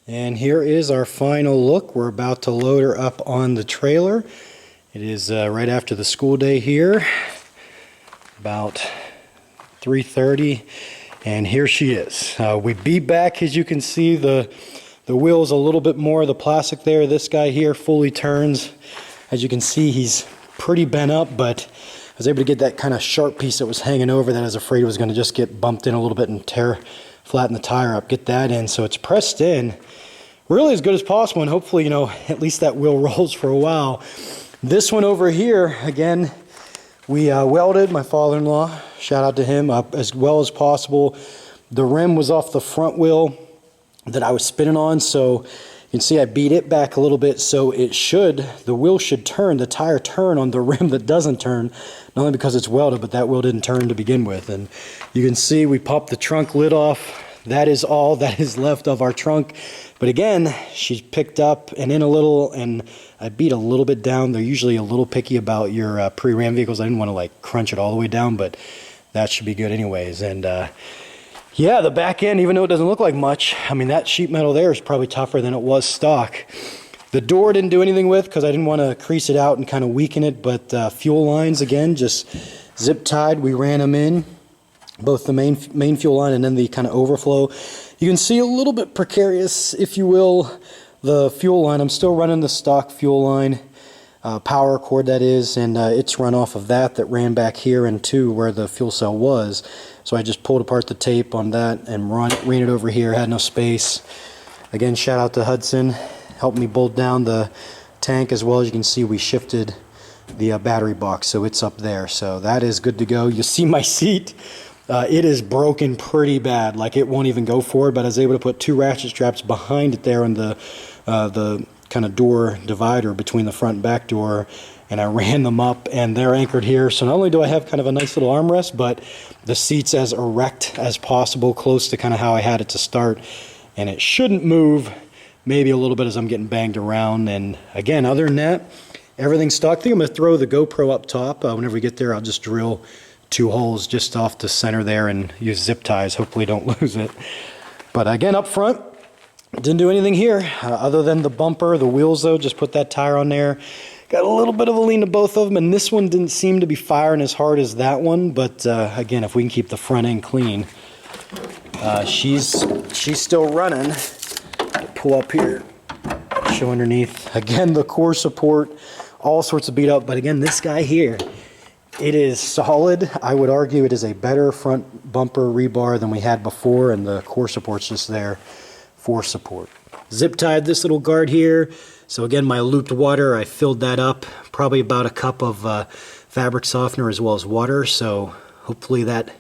And here is our final look. We're about to load her up on the trailer. It is right after the school day here, about 3:30, and here she is. We beat back, as you can see, the wheels a little bit more, the plastic there. This guy here fully turns. As you can see, he's pretty bent up, but I was able to get that kind of sharp piece that was hanging over that I was afraid was going to just get bumped in a little bit and flatten the tire up. Get that in, so it's pressed in really as good as possible, and hopefully, you know, at least that wheel rolls for a while. This one over here, again, we welded, my father-in-law, shout out to him, up as well as possible. The rim was off the front wheel that I was spinning on, so you can see I beat it back a little bit, so the wheel should turn, the tire turn on the rim that doesn't turn, not only because it's welded, but that wheel didn't turn to begin with. And you can see we popped the trunk lid off. That is all that is left of our trunk. But again, she's picked up and in a little, and I beat a little bit down. They're usually a little picky about your pre-ram vehicles. I didn't want to like crunch it all the way down, but that should be good anyways. And yeah, the back end, even though it doesn't look like much, I mean, that sheet metal there is probably tougher than it was stock. The door didn't do anything with because I didn't want to crease it out and kind of weaken it, but fuel lines, again, just zip tied. We ran them in, both the main fuel line and then the kind of overflow. You can see a little bit precarious, if you will, the fuel line. I'm still running the stock fuel line, power cord that is, and it's run off of that ran back here into where the fuel cell was. So I just pulled apart the tape on that and ran it over here, had no space. Again, shout out to Hudson, helped me bolt down the tank, as well as you can see we shifted the battery box, so it's up there. So that is good to go. You see my seat. It is broken pretty bad, like it won't even go forward, but I was able to put 2 ratchet straps behind it there on the kind of door divider between the front and back door, and I ran them up and they're anchored here. So not only do I have kind of a nice little armrest, but the seat's as erect as possible, close to kind of how I had it to start, and it shouldn't move, maybe a little bit as I'm getting banged around. And again, other than that, everything's stock. I think I'm going to throw the GoPro up top. Whenever we get there, I'll just drill 2 holes just off the center there and use zip ties. Hopefully don't lose it. But again, up front, didn't do anything here other than the bumper. The wheels, though, just put that tire on there. Got a little bit of a lean to both of them, and this one didn't seem to be firing as hard as that one. But again, if we can keep the front end clean, she's still running. Pull up here, show underneath. Again, the core support, all sorts of beat up. But again, this guy here, it is solid. I would argue it is a better front bumper rebar than we had before, and the core support's just there for support. Zip tied this little guard here. So again, my looped water, I filled that up, probably about a cup of fabric softener as well as water. So hopefully that,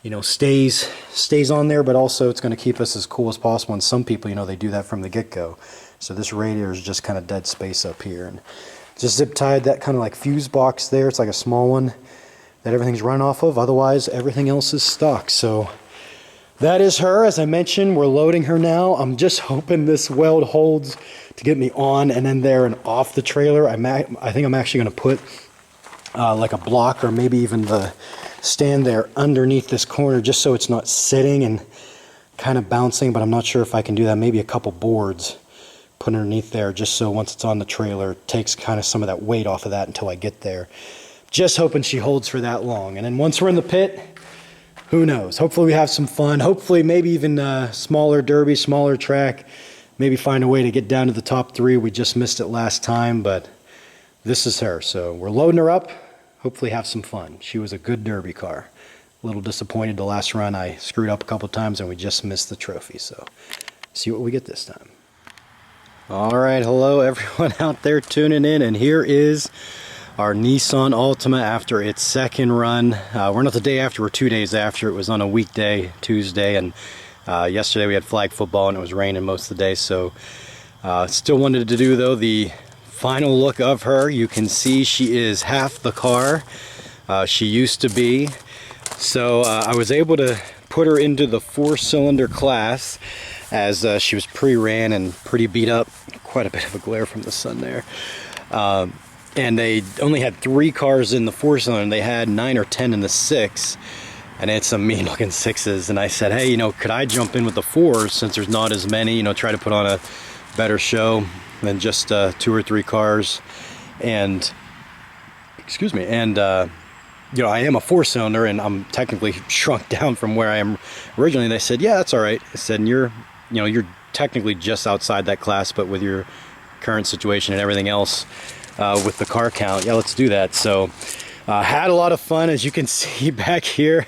you know, stays on there, but also it's going to keep us as cool as possible. And some people, you know, they do that from the get-go. So this radiator is just kind of dead space up here. And just zip tied that kind of like fuse box there. It's like a small one that everything's run off of. Otherwise, everything else is stock. So that is her. As I mentioned, we're loading her now. I'm just hoping this weld holds to get me on and then there and off the trailer. I think I'm actually going to put like a block or maybe even the stand there underneath this corner just so it's not sitting and kind of bouncing, but I'm not sure if I can do that. Maybe a couple boards put underneath there just so once it's on the trailer, it takes kind of some of that weight off of that until I get there. Just hoping she holds for that long. And then once we're in the pit, who knows? Hopefully we have some fun. Hopefully maybe even a smaller derby, smaller track. Maybe find a way to get down to the top 3. We just missed it last time, but this is her. So we're loading her up. Hopefully have some fun. She was a good derby car. A little disappointed the last run. I screwed up a couple times and we just missed the trophy. So see what we get this time. All right, hello everyone out there tuning in, and here is our Nissan Altima after its second run. We're not the day after, we're 2 days after. It was on a weekday, Tuesday, and yesterday we had flag football and it was raining most of the day. So still wanted to do, though, the final look of her. You can see she is half the car she used to be. So I was able to put her into the 4-cylinder class as she was pre-ran and pretty beat up. Quite a bit of a glare from the sun there. And they only had 3 cars in the 4-cylinder. They had 9 or 10 in the 6. and it's some mean looking 6s. And I said, hey, you know, could I jump in with the 4s since there's not as many, you know, try to put on a better show than just 2 or 3 cars. And excuse me, and you know, I am a 4-cylinder and I'm technically shrunk down from where I am originally. And they said, yeah, that's all right. I said, and you're technically just outside that class, but with your current situation and everything else with the car count, yeah, let's do that. So had a lot of fun, as you can see back here.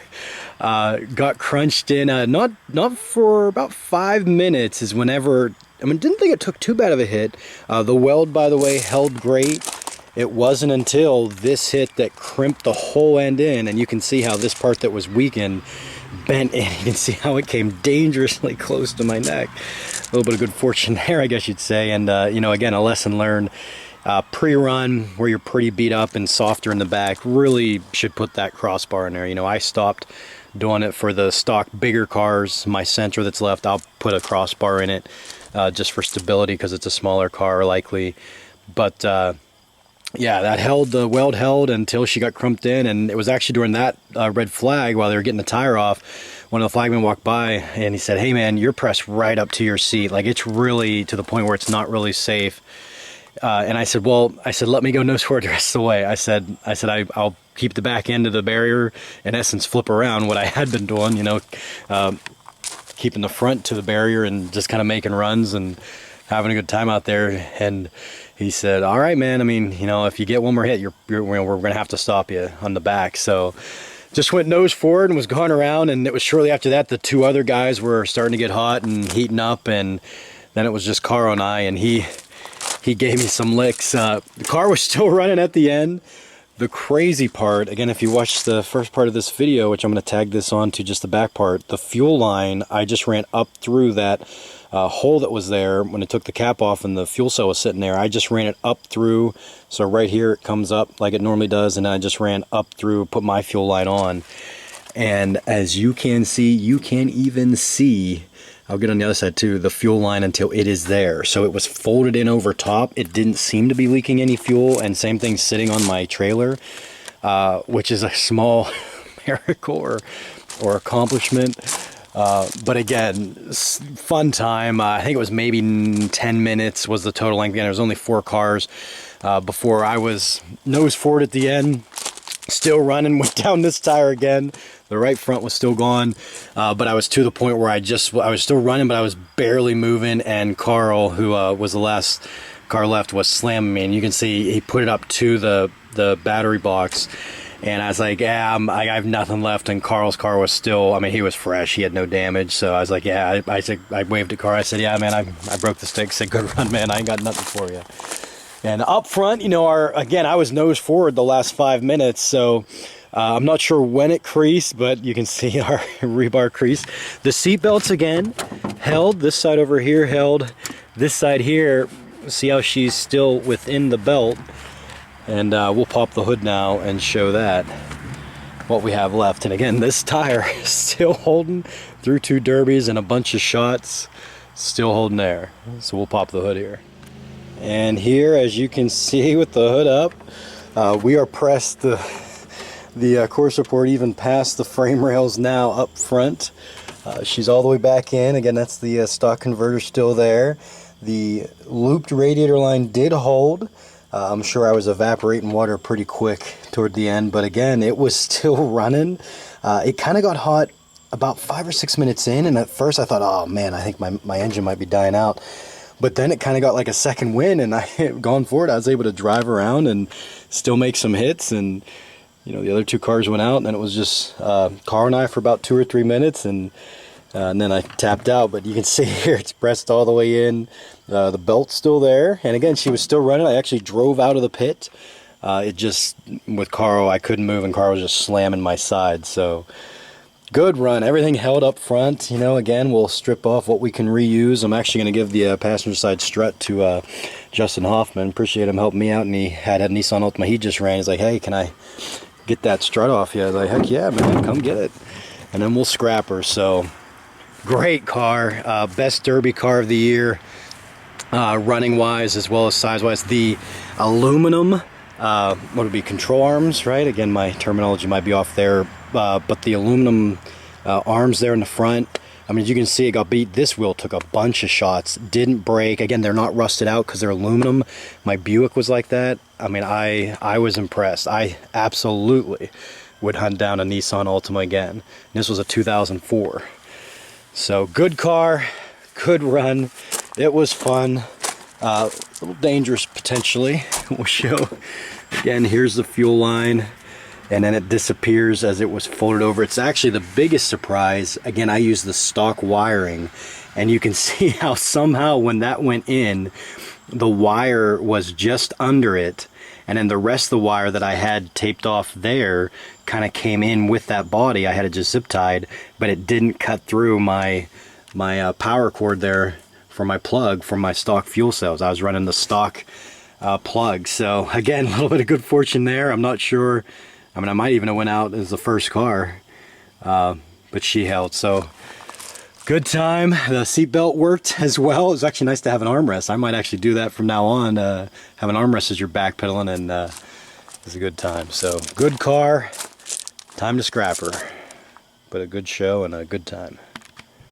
Got crunched in, not for about 5 minutes is whenever, I mean, didn't think it took too bad of a hit. The weld, by the way, held great. It wasn't until this hit that crimped the whole end in, and you can see how this part that was weakened bent in. You can see how it came dangerously close to my neck. A little bit of good fortune there, I guess you'd say. And you know, again, a lesson learned. Pre-run, where you're pretty beat up and softer in the back, really should put that crossbar in there. You know, I stopped doing it for the stock bigger cars. My Sentra that's left, I'll put a crossbar in it just for stability, because it's a smaller car likely. But yeah, that held, the weld held until she got crumped in. And it was actually during that red flag, while they were getting the tire off, one of the flagmen walked by and he said, hey man, you're pressed right up to your seat. Like, it's really to the point where it's not really safe. And I said, well, let me go nose forward the rest of the way. I said, I'll keep the back end of the barrier, in essence, flip around what I had been doing, you know, keeping the front to the barrier and just kind of making runs and having a good time out there. And he said, all right, man, I mean, you know, if you get one more hit, we're going to have to stop you on the back. So just went nose forward and was going around. And it was shortly after that, the 2 other guys were starting to get hot and heating up. And then it was just Carl and I, and he gave me some licks. The car was still running at the end. The crazy part, again, if you watch the first part of this video, which I'm going to tag this on to just the back part, the fuel line, I just ran up through that hole that was there when it took the cap off and the fuel cell was sitting there. I just ran it up through, so right here it comes up like it normally does, and I just ran up through, put my fuel line on. And as you can see, you can even see, I'll get on the other side too, the fuel line until it is there. So it was folded in over top. It didn't seem to be leaking any fuel, and same thing sitting on my trailer, which is a small miracle or accomplishment. But again, fun time. I think it was maybe 10 minutes was the total length. Again, there was only 4 cars before I was nose forward at the end, still running, went down this tire again. The right front was still gone, but I was to the point where I was still running, but I was barely moving, and Carl, who was the last car left, was slamming me. And you can see he put it up to the battery box, and I was like, yeah, I have nothing left. And Carl's car was still, I mean, he was fresh, he had no damage. So I was like, yeah, I waved at Carl. I said, yeah, man, I broke the stick. Said, good run, man, I ain't got nothing for you. And up front, you know, again, I was nose forward the last 5 minutes, so I'm not sure when it creased, but you can see our rebar crease. The seat belts again held. This side over here held. This side here, see how she's still within the belt. And we'll pop the hood now and show that, what we have left. And again, this tire is still holding through 2 derbies and a bunch of shots, still holding there. So we'll pop the hood here. And here, as you can see with the hood up, we are pressed the core support even past the frame rails now up front. She's all the way back in. Again, that's the stock converter still there. The looped radiator line did hold. I'm sure I was evaporating water pretty quick toward the end, but again, it was still running. It kind of got hot about 5 or 6 minutes in, and at first I thought, oh man, I think my engine might be dying out. But then it kind of got like a second wind, and going forward, I was able to drive around and still make some hits. And you know, the other 2 cars went out, and then it was just Carl and I for about 2 or 3 minutes, and then I tapped out. But you can see here, it's pressed all the way in. The belt's still there, and again, she was still running. I actually drove out of the pit. It just, with Carl, I couldn't move, and Carl was just slamming my side. So good run. Everything held up front. You know, again, we'll strip off what we can reuse. I'm actually going to give the passenger side strut to Justin Hoffman. Appreciate him helping me out, and he had a Nissan Altima he just ran. He's like, hey, can I get that strut off? Yeah, I was like, heck yeah, man, come get it. And then we'll scrap her. So great car, best derby car of the year, running wise as well as size wise. The aluminum, what would be control arms, right? Again, my terminology might be off there. but the aluminum arms there in the front, I mean, as you can see, it got beat. This wheel took a bunch of shots, didn't break. Again, they're not rusted out because they're aluminum. My Buick was like that. I mean, I was impressed. I absolutely would hunt down a Nissan Altima again. This was a 2004. So good car, good run. It was fun. A little dangerous potentially. We'll show. Again, here's the fuel line. And then it disappears as it was folded over. It's actually the biggest surprise. Again, I use the stock wiring, and you can see how somehow when that went in, the wire was just under it, and then the rest of the wire that I had taped off there kind of came in with that body. I had it just zip tied, but it didn't cut through my power cord there for my plug for my stock fuel cells. I was running the stock plug. So again, a little bit of good fortune there. I'm not sure. I mean, I might even have went out as the first car, but she held. So good time. The seatbelt worked as well. It was actually nice to have an armrest. I might actually do that from now on. Have an armrest as you're backpedaling, and it's a good time. So good car. Time to scrap her. But a good show and a good time.